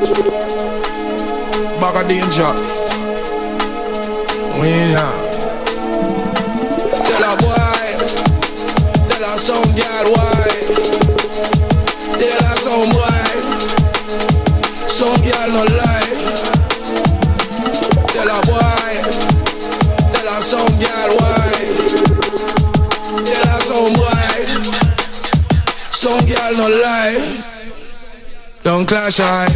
Bag of danger. We in here. Tell a boy, tell a some girl why. Tell a some boy, some girl no lie. Tell a boy, tell a some girl why. Tell a some boy, some girl no lie. Don't clash eye.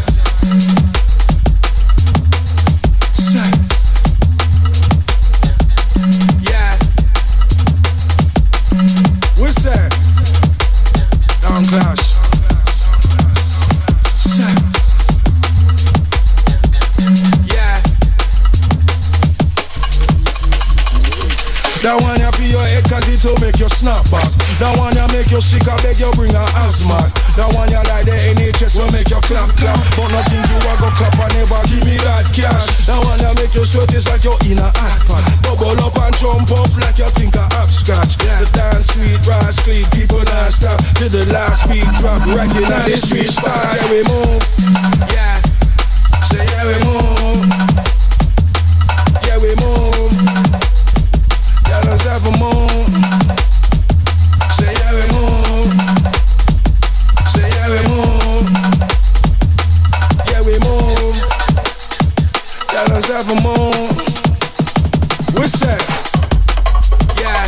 Clash. Yeah. That one you feel your head cause it will make you snap back. That one you make you sick, I beg you bring a Hazmat. That one you like the NHS will make you clap clap. But nothing you a go clap and never give me that cash. That one you make you sweat is like you're in a hot pot. Bubble up and jump up like you think a hopscotch. Yeah. The dance sweet, rise clean, people non stop. To the last beat drop, right in on the street spot. Yeah we move, yeah. Say yeah we move, yeah we move. Yeah let's have a move. Say yeah we move, say yeah we move, yeah we move. Yeah let's have a move. What's that? Yeah.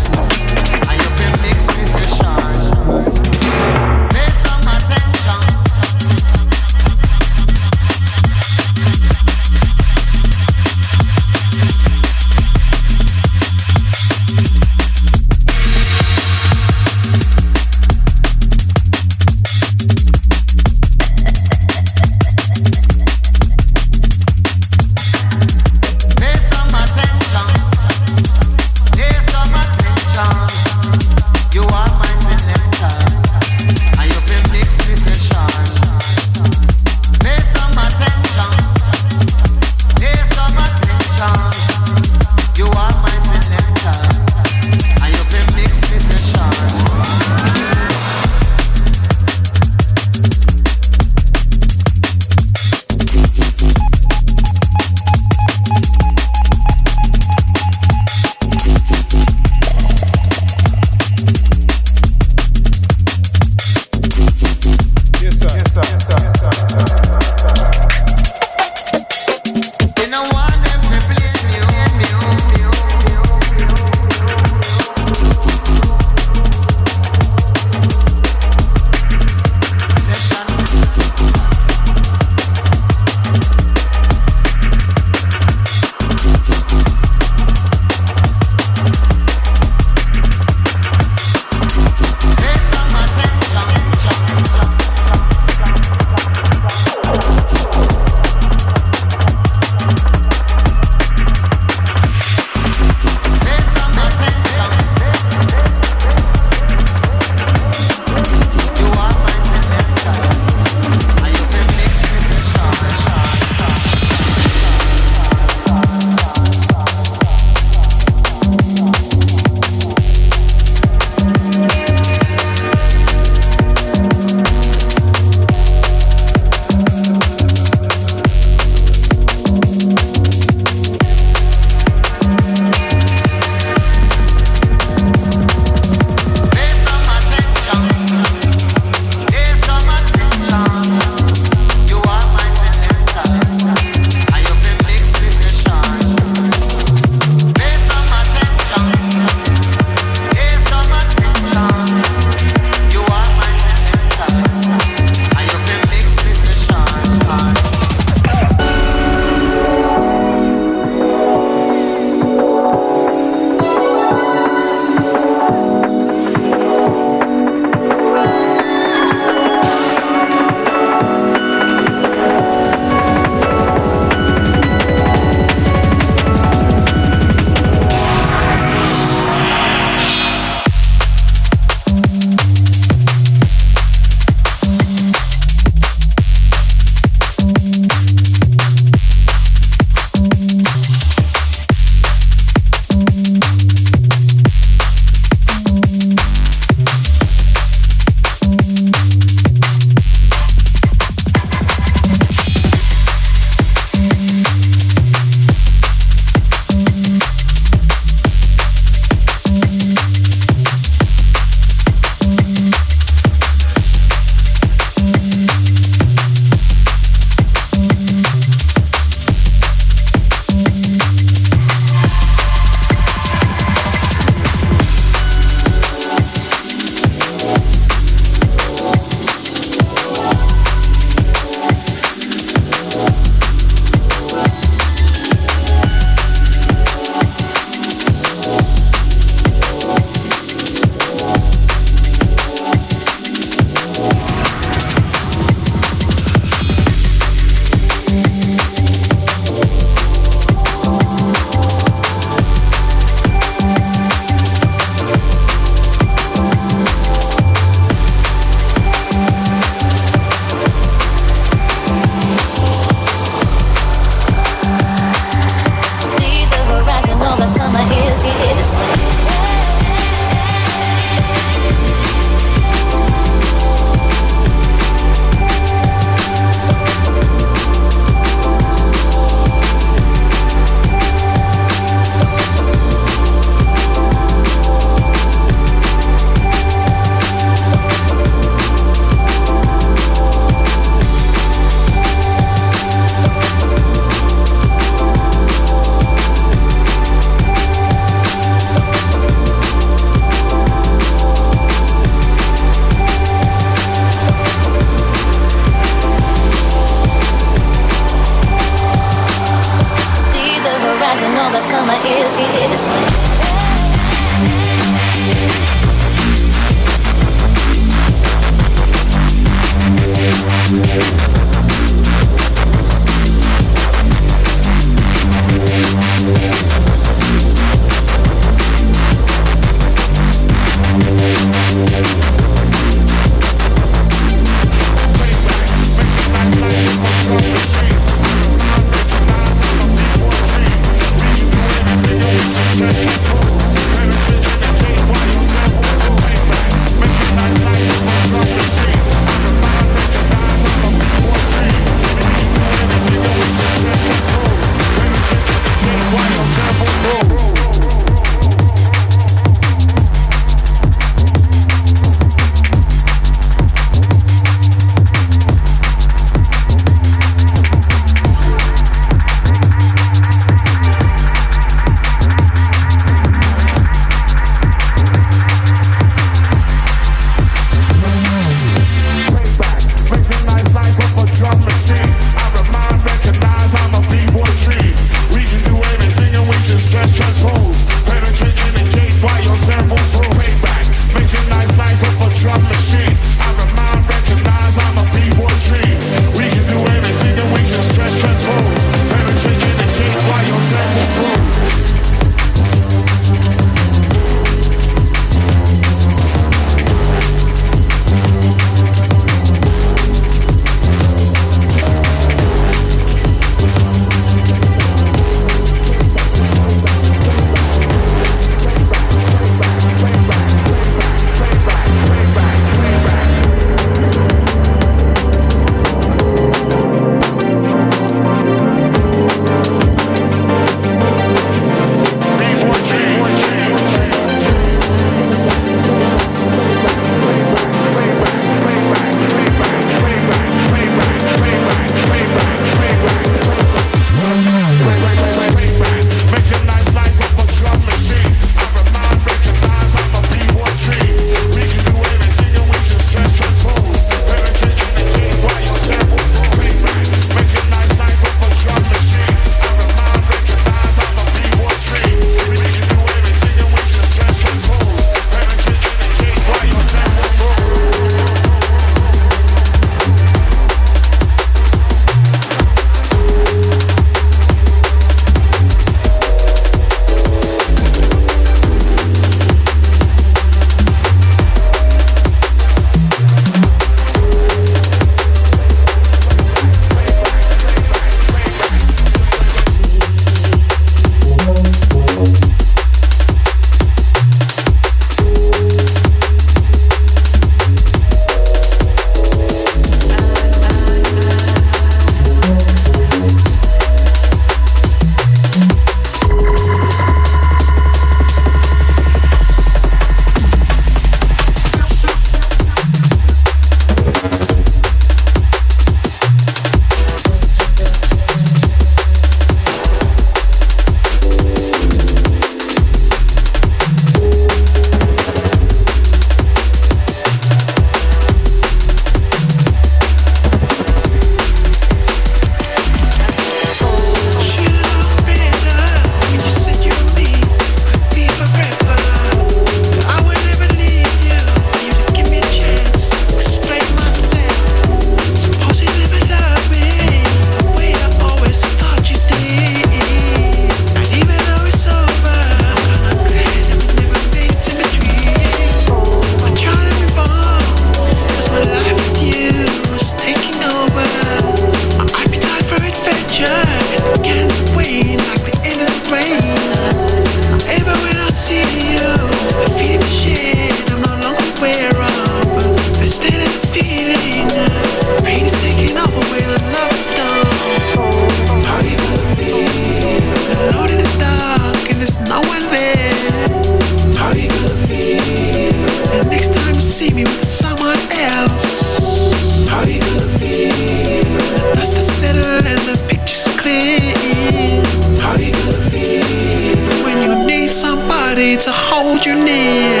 to hold you near.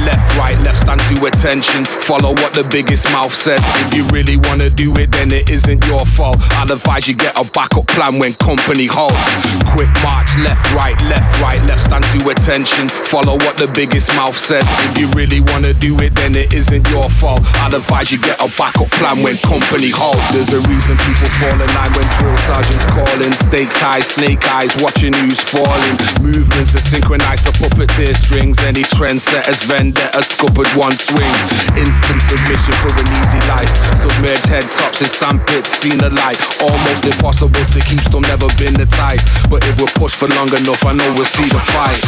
left, stand to attention. Follow what the biggest mouth says. If you really wanna do it, then it isn't your fault. I'd advise you get a backup plan when company halts. Quick march, left, right, stand to attention. Follow what the biggest mouth says. If you really wanna do it, then it isn't your fault. I'd advise you get a backup plan when company halts. There's a reason people fall in line when drill sergeants calling. Stakes high, snake eyes, watching who's falling. Movements are synchronized to puppeteer strings. Any trendsetters, vendettas, scuppered one swing. Instant submission for an easy life. Submerged head tops in sandpits, seen a light. Almost impossible to keep, still never been the type. But if we're pushed for long enough, I know we'll see the fight.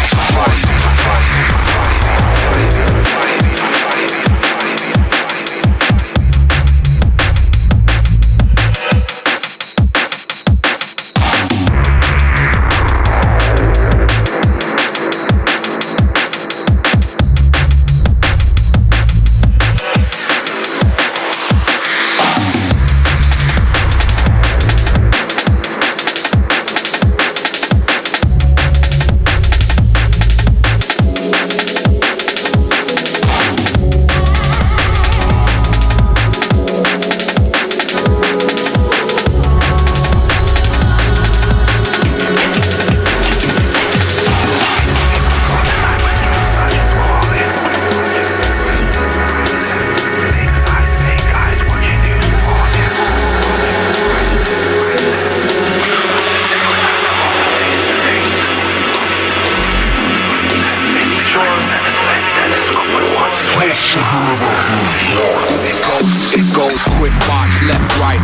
It goes quick march, left, right,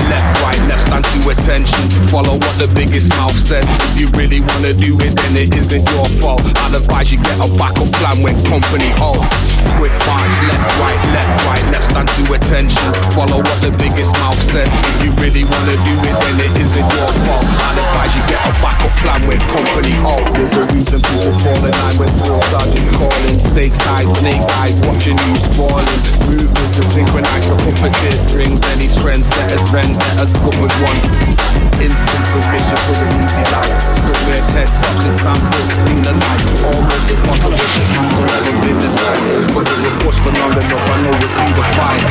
stand to attention. Follow what the biggest mouth says. If you really wanna do it, then it isn't your fault. I'd advise you get a backup plan when company halts. Quick march, left, right, stand to attention. Follow what the biggest mouth says. If you really wanna do it, then it isn't your fault. I'd advise you get a backup plan when company halts. There's a reason people fall in line when drill sergeants calling. Stakes high, snake eyes, watching who's falling. Movements are synchronized to puppeteer strings. Any trendsetters, vendettas, covered one. Instant submission for the easy life. Submerged head tops and samples, seen the light. Almost impossible to keep, never been the time. But if we push for long enough, I know we'll see the fight.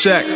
Check.